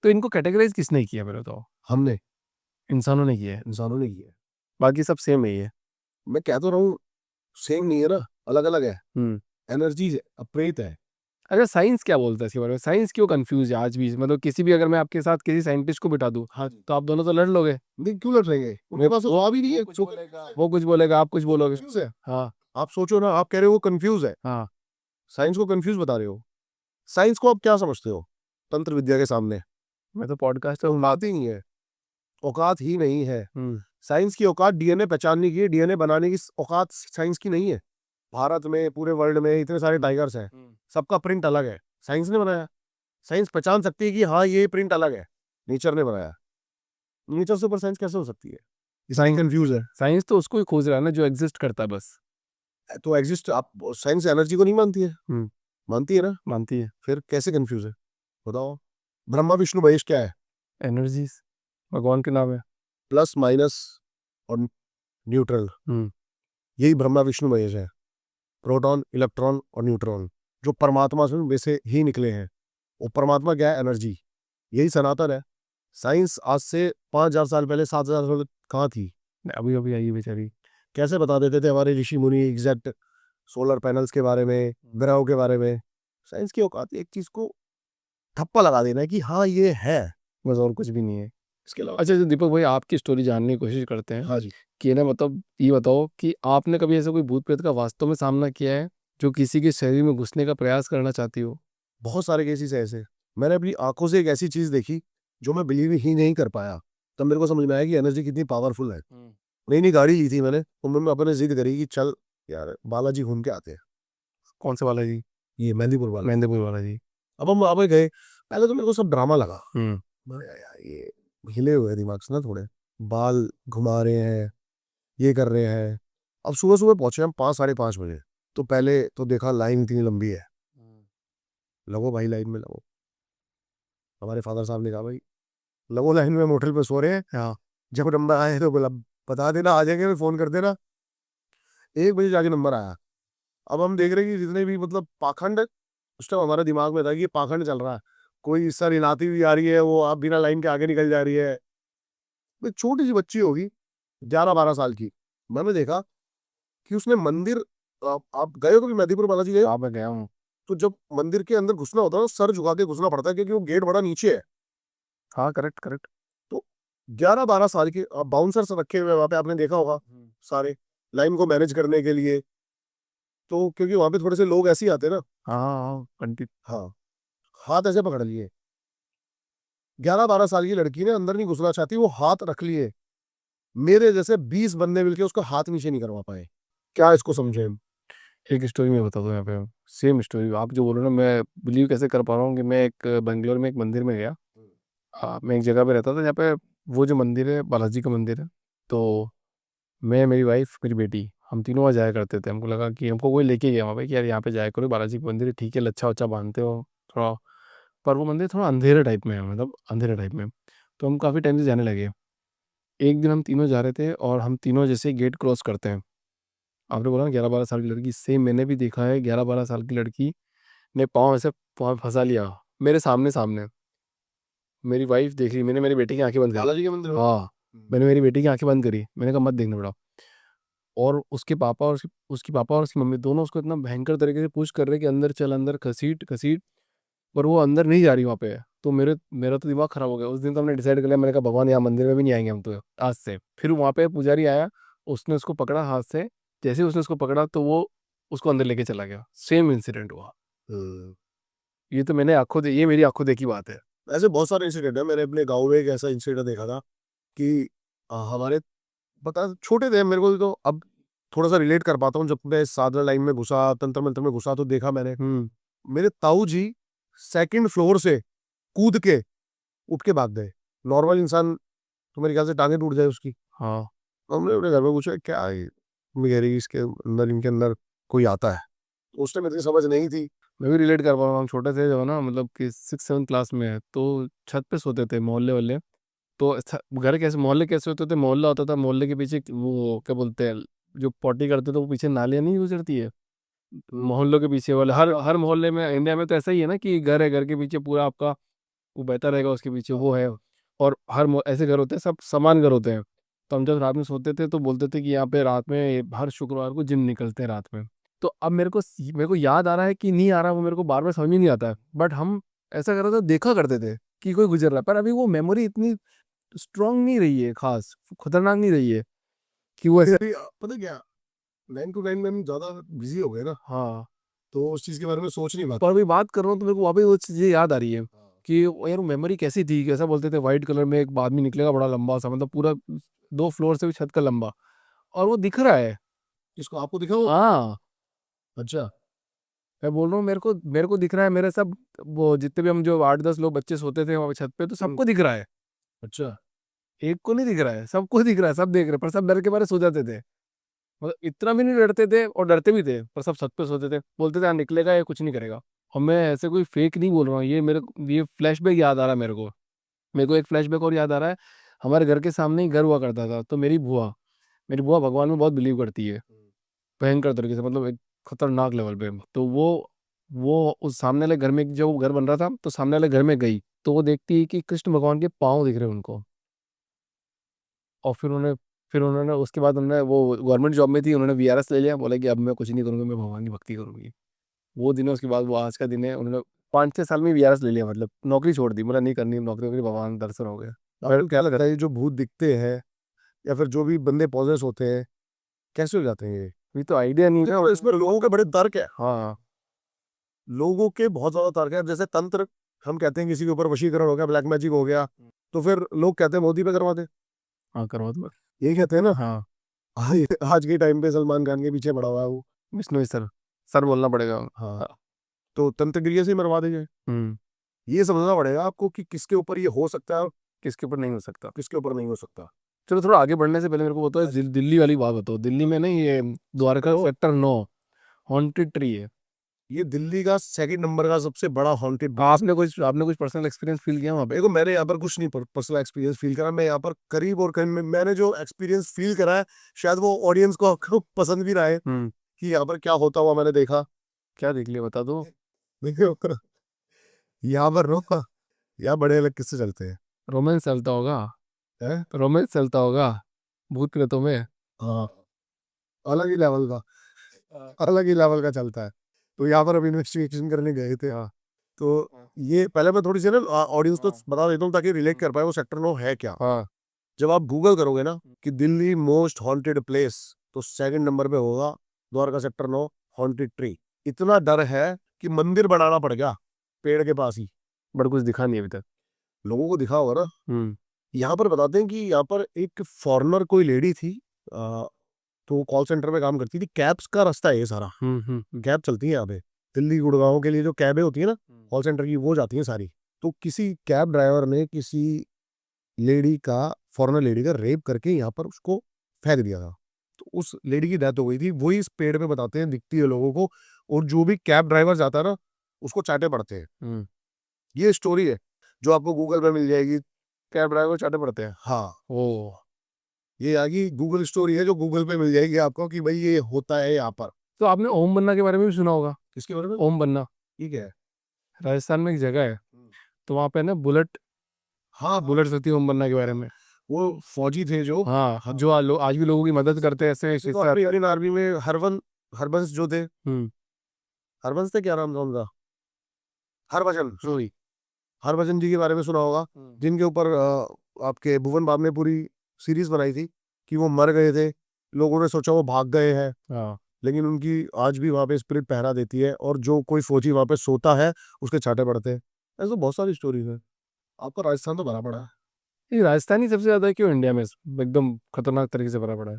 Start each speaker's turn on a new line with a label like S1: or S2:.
S1: तो इनको कैटेगराइज किसने किया मेरे तो?
S2: हमने,
S1: इंसानों ने किया है,
S2: इंसानों ने किया है।
S1: बाकी सब सेम है ये।
S2: मैं कह तो रहा हूँ, सेम नहीं है ना, अलग अलग है।
S1: हम्म।
S2: एनर्जीज है, अप्रेत है।
S1: अच्छा, साइंस क्या बोलता है इसके बारे में? साइंस क्यों कंफ्यूज है आज भी? मतलब किसी भी, अगर मैं आपके साथ किसी साइंटिस्ट को बिठा दूं
S2: हाँ जी।
S1: तो आप दोनों तो लड़ लोगे।
S2: नहीं, क्यों लड़ रहे हैं? उनके पास जवाब ही नहीं है।
S1: वो कुछ बोलेगा, आप कुछ बोलोगे।
S2: कंफ्यूज है।
S1: हाँ।
S2: आप सोचो ना, आप कह रहे हो वो कंफ्यूज है,
S1: हाँ।
S2: साइंस को कंफ्यूज बता रहे हो। साइंस को आप क्या समझते हो तंत्र विद्या के सामने?
S1: मैं तो पॉडकास्ट
S2: औकात ही नहीं है, औकात ही नहीं है।
S1: हम्म।
S2: साइंस की औकात डीएनए पहचानने की, डीएनए बनाने की औकात साइंस की नहीं है। भारत में, पूरे वर्ल्ड में इतने सारे टाइगर्स हैं, सबका प्रिंट अलग है, साइंस ने बनाया। साइंस पहचान सकती है कि हाँ ये प्रिंट अलग है, नेचर ने बनाया। नेचर से ऊपर साइंस कैसे हो सकती है? साइंस कंफ्यूज है।
S1: साइंस तो उसको ही खोज रहा है ना जो एग्जिस्ट करता है बस।
S2: तो एग्जिस्ट, आप साइंस एनर्जी को नहीं मानती है?
S1: हम्म।
S2: मानती है ना,
S1: मानती है।
S2: फिर कैसे कंफ्यूज है? बताओ। ब्रह्मा विष्णु महेश क्या है?
S1: एनर्जीज, भगवान के नाम है।
S2: प्लस माइनस और न्यूट्रल,
S1: हम्म।
S2: यही ब्रह्मा विष्णु महेश है। प्रोटॉन, इलेक्ट्रॉन और न्यूट्रॉन, जो परमात्मा से वैसे ही निकले हैं। वो परमात्मा क्या है? एनर्जी। यही सनातन है। साइंस आज से 5,000 साल पहले, 7,000 साल कहाँ थी?
S1: अभी अभी आई है बेचारी।
S2: कैसे बता देते थे हमारे ऋषि मुनि एग्जैक्ट सोलर पैनल्स के बारे में, ग्रहों के बारे में। साइंस की औकात एक चीज को ठप्पा लगा देना है कि हाँ ये है,
S1: बस, और कुछ भी नहीं है।
S2: इसके अलावा।
S1: अच्छा, तो दीपक भाई, आपकी स्टोरी जानने की कोशिश करते हैं
S2: हाँ जी।
S1: कि ना, मतलब ये बताओ कि आपने कभी ऐसा कोई भूत प्रेत का वास्तव में सामना किया है जो किसी के शरीर में घुसने का प्रयास करना चाहती हो?
S2: बहुत सारे केसेस ऐसे। मैंने अपनी आंखों से एक ऐसी चीज देखी जो मैं बिलीव ही नहीं कर पाया। तब मेरे को समझ में आया कि एनर्जी कितनी पावरफुल है। नई नई गाड़ी ली थी मैंने, तो मैंने अपने जिद करी कि चल यार बालाजी घूम के आते हैं।
S1: कौन से वाला जी?
S2: ये मेहंदीपुर वाला।
S1: महेंद्रपुर वाला जी।
S2: अब हम वहां पे गए, पहले तो मेरे को सब ड्रामा लगा।
S1: हम्म।
S2: मैंने कहा, यार ये हिले हुए हैं दिमाग से ना थोड़े, बाल घुमा रहे हैं, ये कर रहे हैं। अब सुबह सुबह पहुंचे हम 5, 5:30 बजे। तो पहले तो देखा लाइन इतनी लंबी है, लगो भाई लाइन में लगो। हमारे फादर साहब ने कहा भाई लगो लाइन में, हम होटल पे सो रहे हैं।
S1: हाँ।
S2: जब नंबर आए तो बोला बता देना, आ जाएंगे, फोन कर देना। 1 बजे जाके नंबर आया। अब हम देख रहे हैं कि जितने भी मतलब पाखंड, उस टाइम हमारे दिमाग में था कि ये पाखंड चल रहा है। कोई सर हिलाती हुई आ रही है, वो आप बिना लाइन के आगे निकल जा रही है। एक छोटी सी बच्ची होगी, 11, 12 साल की। मैंने देखा कि उसने मंदिर, आप गए हो कभी मेहंदीपुर बालाजी गए हो?
S1: हाँ, मैं गया हूँ।
S2: तो जब मंदिर के अंदर घुसना होता है ना, सर झुका के घुसना पड़ता है, क्योंकि वो गेट बड़ा नीचे है।
S1: हाँ, करेक्ट करेक्ट।
S2: तो 11, 12 साल के बाउंसर्स रखे हुए वहां पे, आपने देखा होगा, सारे लाइन को मैनेज करने के लिए। तो क्योंकि वहां पे थोड़े से लोग ऐसे ही आते हैं ना।
S1: हाँ हाँ, कंटिन्यू।
S2: हाँ, हाथ ऐसे पकड़ लिए। 11, 12 साल की लड़की ने अंदर नहीं घुसना चाहती, वो हाथ रख लिए। मेरे जैसे 20 बंदे मिलके उसको हाथ नीचे नहीं करवा पाए। क्या इसको समझे हम?
S1: एक स्टोरी मैं बता दूँ यहाँ पे, सेम स्टोरी आप जो बोल रहे हो ना, मैं बिलीव कैसे कर पा रहा हूँ कि मैं एक बेंगलोर में एक मंदिर में गया। मैं एक जगह पे रहता था जहाँ पे वो जो मंदिर है बालाजी का मंदिर है। तो मैं, मेरी वाइफ, मेरी बेटी, हम तीनों वहाँ जाया करते थे। हमको लगा कि हमको कोई लेके गया वहाँ पे कि यार यहाँ पे जाया करो, बालाजी का मंदिर है, ठीक है, लच्छा वच्छा बांधते हो थोड़ा। पर वो मंदिर थोड़ा अंधेरे टाइप में है, मतलब अंधेरे टाइप में। तो हम काफ़ी टाइम से जाने लगे। एक दिन हम तीनों जा रहे थे और हम तीनों जैसे गेट क्रॉस करते हैं, आपने बोला ना 11-12 साल की लड़की, सेम मैंने भी देखा है। 11-12 साल की लड़की ने पाँव ऐसे पाँव फंसा लिया मेरे सामने सामने। मेरी वाइफ देख रही, मैंने मेरी बेटी की आंखें बंद करी।
S2: बालाजी के मंदिर में?
S1: हाँ, मैंने मेरी बेटी की आंखें बंद करी, मैंने कहा मत देखना बेटा। और उसके पापा और उसकी पापा और उसकी मम्मी दोनों उसको इतना भयंकर तरीके से पुश कर रहे कि अंदर चल, अंदर घसीट घसीट। पर वो अंदर नहीं जा रही वहाँ पे। तो मेरा तो दिमाग खराब हो गया। उस दिन तो हमने डिसाइड कर लिया, मैंने कहा भगवान यहाँ मंदिर में भी नहीं आएंगे हम तो आज से। फिर वहाँ पे पुजारी आया, उसने उसको पकड़ा हाथ से। जैसे ही उसने उसको पकड़ा तो वो उसको अंदर लेके चला गया। सेम इंसिडेंट हुआ। ये तो मैंने ये मेरी आंखों देखी बात है।
S2: ऐसे बहुत सारे इंसिडेंट है। मैंने अपने गांव में एक ऐसा इंसिडेंट देखा था कि हमारे, पता छोटे थे मेरे को, तो अब थोड़ा सा रिलेट कर पाता हूँ। जब मैं साधना लाइन में घुसा, तंत्र मंत्र में घुसा, तो देखा मैंने मेरे ताऊ जी 2nd फ्लोर से कूद के उठ के भाग गए। नॉर्मल इंसान तो मेरे ख्याल से टांगे टूट जाए उसकी।
S1: हाँ।
S2: हमने अपने घर में पूछा क्या है, मम्मी कह रही इसके अंदर, इनके अंदर कोई आता है। तो उस टाइम इतनी समझ नहीं थी।
S1: मैं भी रिलेट कर पा रहा हूँ। हम छोटे थे जो ना, मतलब कि 6-7 क्लास में है, तो छत पे सोते थे मोहल्ले वाले। तो घर कैसे, मोहल्ले कैसे होते थे, मोहल्ला होता था, मोहल्ले के पीछे वो क्या बोलते हैं, जो पॉटी करते थे वो पीछे नालियाँ नहीं गुजरती है, मोहल्लों के पीछे वाले। हर हर मोहल्ले में इंडिया में तो ऐसा ही है ना कि घर है, घर के पीछे पूरा आपका वो बहता रहेगा उसके पीछे, वो है। और ऐसे घर होते हैं, सब समान घर होते हैं। तो हम जब रात में सोते थे तो बोलते थे कि यहाँ पे रात में हर शुक्रवार को जिन निकलते हैं रात में। तो अब मेरे को याद आ रहा है कि नहीं आ रहा, वो मेरे को बार बार समझ में नहीं आता है, बट हम ऐसा कर रहे थे, देखा करते थे कि कोई गुजर रहा है। पर अभी वो मेमोरी इतनी स्ट्रांग नहीं रही है, खास खतरनाक नहीं रही है कि वो ऐसे।
S2: अभी पता क्या, 9 to 9 में हम ज्यादा बिजी हो गए ना,
S1: हाँ,
S2: तो उस चीज के बारे में सोच नहीं पाते।
S1: पर अभी बात कर रहा हूँ तो मेरे को वापस वो चीज़ें याद आ रही है कि यार वो मेमोरी कैसी थी। कैसा बोलते थे, व्हाइट कलर में एक आदमी निकलेगा बड़ा लंबा सा, मतलब पूरा 2 फ्लोर से भी छत का लंबा, और वो दिख रहा है।
S2: इसको आपको दिखा वो?
S1: हाँ,
S2: अच्छा।
S1: मैं बोल रहा हूँ, मेरे को दिख रहा है। मेरे सब वो जितने भी हम जो 8-10 लोग बच्चे सोते थे वहाँ पे छत पे, तो सबको दिख रहा है।
S2: अच्छा।
S1: एक को नहीं दिख रहा है, सबको दिख रहा है, सब देख रहे हैं, पर सब डर के मारे सो जाते थे। मतलब इतना भी नहीं डरते थे और डरते भी थे, पर सब छत पे सोते थे, बोलते थे हाँ निकलेगा, ये कुछ नहीं करेगा। और मैं ऐसे कोई फेक नहीं बोल रहा हूँ, ये फ्लैशबैक याद आ रहा है मेरे को एक फ्लैशबैक और याद आ रहा है। हमारे घर के सामने ही घर हुआ करता था, तो मेरी बुआ भगवान में बहुत बिलीव करती है, भयंकर तरीके से, मतलब एक खतरनाक लेवल पे। तो वो उस सामने वाले घर में, जब वो घर बन रहा था तो सामने वाले घर में गई, तो वो देखती है कि कृष्ण भगवान के पाँव दिख रहे हैं उनको। और फिर उन्होंने उसके बाद उन्होंने, वो गवर्नमेंट जॉब में थी, उन्होंने वीआरएस ले लिया, बोला कि अब मैं कुछ नहीं करूँगी, मैं भगवान की भक्ति करूँगी। वो दिन है, उसके बाद वो आज का दिन है। उन्होंने 5-6 साल में वीआरएस ले लिया, मतलब नौकरी छोड़ दी, बोला नहीं करनी नौकरी वोकरी, भगवान दर्शन हो गया।
S2: आपको क्या लगता है ये जो भूत दिखते हैं या फिर जो भी बंदे पॉजेस होते हैं, कैसे हो जाते हैं ये?
S1: ये तो आइडिया नहीं है।
S2: इसमें लोगों के बड़े तर्क है,
S1: हाँ,
S2: लोगों के बहुत ज्यादा तर्क है। जैसे तंत्र, हम कहते हैं किसी के ऊपर वशीकरण हो गया, ब्लैक मैजिक हो गया, तो फिर लोग कहते हैं मोदी पे करवा दे,
S1: हाँ करवा दो।
S2: यही कहते हैं ना।
S1: हाँ,
S2: आज के टाइम पे सलमान खान के पीछे पड़ा हुआ है वो।
S1: विष्णु सर, सर बोलना पड़ेगा।
S2: हाँ,
S1: हाँ,
S2: तो तंत्र क्रिया से ही मरवा दीजिए।
S1: हम्म।
S2: ये समझना पड़ेगा आपको कि किसके ऊपर ये हो सकता है और
S1: किसके ऊपर नहीं हो सकता।
S2: किसके ऊपर नहीं हो सकता।
S1: चलो थोड़ा आगे बढ़ने से पहले मेरे को बताओ, दिल्ली वाली बात बताओ। दिल्ली में नहीं, ये द्वारका सेक्टर 9 हॉन्टेड ट्री है।
S2: ये दिल्ली का सेकंड नंबर का सबसे बड़ा हॉन्टेड।
S1: आपने कुछ पर्सनल एक्सपीरियंस फील किया वहाँ पे?
S2: देखो, मैंने यहाँ पर कुछ नहीं पर्सनल एक्सपीरियंस फील करा। मैं यहाँ पर करीब और करीब मैंने जो एक्सपीरियंस फील करा है, शायद वो ऑडियंस को पसंद भी रहा है
S1: हम्म।
S2: कि यहाँ पर क्या होता हुआ मैंने देखा।
S1: क्या देख लिया बता दो।
S2: देखो, यहाँ पर यहाँ बड़े अलग किस्से चलते हैं।
S1: रोमांस चलता होगा।
S2: हैं?
S1: रोमांस चलता होगा भूत प्रेतों में।
S2: हाँ, अलग ही लेवल का, अलग ही लेवल का चलता है। तो यहाँ पर अभी इन्वेस्टिगेशन करने गए थे। हाँ, तो ये पहले मैं थोड़ी सी ना ऑडियंस को बता देता हूँ ताकि रिलेट कर पाए वो सेक्टर 9 है क्या।
S1: हाँ,
S2: जब आप गूगल करोगे ना कि दिल्ली मोस्ट हॉन्टेड प्लेस, तो सेकंड नंबर पे होगा द्वारका सेक्टर 9 हॉन्टेड ट्री। इतना डर है कि मंदिर बनाना पड़ गया पेड़ के पास ही।
S1: बट कुछ दिखा नहीं अभी तक।
S2: लोगों को दिखा होगा ना।
S1: हम्म।
S2: यहाँ पर बताते हैं कि यहाँ पर एक फॉरेनर कोई लेडी थी, तो कॉल सेंटर में काम करती थी। कैब्स का रास्ता है ये सारा, कैब चलती है यहाँ पे। दिल्ली गुड़गांव के लिए जो कैबें होती है ना कॉल सेंटर की, वो जाती हैं सारी। तो किसी कैब ड्राइवर ने किसी लेडी का, फॉरेनर लेडी का रेप करके यहाँ पर उसको फेंक दिया था। तो उस लेडी की डेथ हो गई थी। वही इस पेड़ पे बताते हैं, दिखती है लोगों को। और जो भी कैब ड्राइवर जाता है ना, उसको चाटे पड़ते हैं।
S1: हम्म।
S2: ये स्टोरी है जो आपको गूगल पे मिल जाएगी।
S1: कैब ड्राइवर चाटे पड़ते हैं।
S2: हाँ,
S1: ओ।
S2: ये आगे गूगल स्टोरी है जो गूगल पे मिल जाएगी आपको कि भाई ये होता है यहाँ पर।
S1: तो आपने ओम बन्ना के बारे में भी सुना होगा।
S2: किसके बारे में?
S1: ओम बन्ना
S2: ठीक है।
S1: राजस्थान में एक जगह है, तो वहाँ पे ना बुलेट,
S2: हाँ,
S1: बुलेट होती है ओम बन्ना के बारे में।
S2: वो फौजी थे जो,
S1: हाँ, जो आज भी लोगों की मदद करते हैं ऐसे
S2: तो अपनी इंडियन आर्मी में हरबंस जो थे,
S1: हम्म।
S2: हरबंस थे, क्या नाम था उनका, हरभजन, सॉरी, हरभजन जी के बारे में सुना होगा, जिनके ऊपर आपके भुवन बाम ने पूरी सीरीज बनाई थी कि वो मर गए थे। लोगों ने सोचा वो भाग गए हैं,
S1: हाँ,
S2: लेकिन उनकी आज भी वहां पे स्पिरिट पहरा देती है। और जो कोई फौजी वहां पे सोता है उसके छाटे पड़ते हैं। ऐसे तो बहुत सारी स्टोरीज है। आपका राजस्थान तो भरा पड़ा है।
S1: ये राजस्थानी सबसे ज्यादा क्यों इंडिया में एकदम खतरनाक तरीके से भरा पड़ा है।